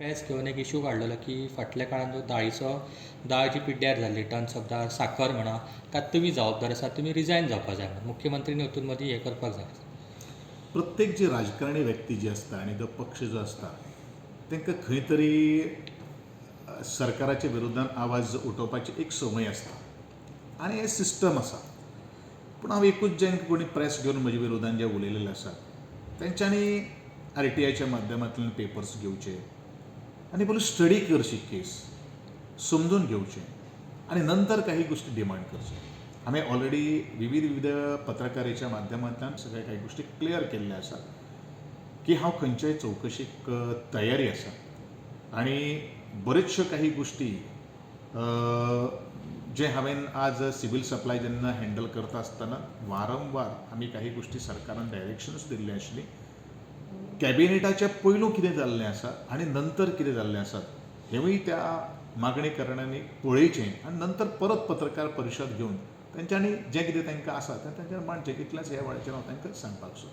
Press घेवन एक issue काडलेलो की फाटल्या काळान जो दाळ जी पिड्ड्यार जाल्ली टन्स ऑफ दाळ साकर म्हणा ताका तुमी जबाबदार आसा, तुमी रिजायन जावपाक जाय म्हणून मुख्यमंत्र्यांनी हातूंत मदीं हें करपाक जाय. प्रत्येक जी राजकारणी व्यक्ती जी असता आणि जो पक्ष जो असता तांकां खंय तरी सरकाराच्या विरोधान आवाज उठोवपाची एक संवय असता आनी हें सिस्टम आसा. पूण हांव एकूच जें कोणी प्रेस घेवन म्हजे विरोधान जे उलयलेले आसात तेंच्यांनी RTIच्या माध्यमांतल्यान पेपर्स घेवचे आनी पयलीं स्टडी करची केस समजून घेवचें आनी नंतर काही गोष्टी डिमांड करचे. हांवें ऑलरेडी विविध पत्रकारेच्या माध्यमांतल्यान सगळे काही गोष्टी क्लियर केल्ले आसा की हांव खंयच्याय चवकशीक तयारी आसा आनी बऱ्योचश्यो काही गोष्टी जे हांवें आज सिवील सप्लाय जेन्ना हँडल करता आसतना वारंवार आमी काही गोष्टी सरकारान डायरेक्शन्स दिल्ली आशिल्ली. कॅबिनेटाच्या पयलू कितें जाल्लें आसा आनी नंतर कितें जाल्लें आसा हेंवूय त्या मागणी करण्यांनी पळयचें आनी नंतर परत पत्रकार परिशद घेवन तेंच्यांनी जें कितें तांकां आसा तें तांच्यानी मांडचें. इतलेंच ह्या वेळाचेर हांव तांकां सांगपाक सोदतां.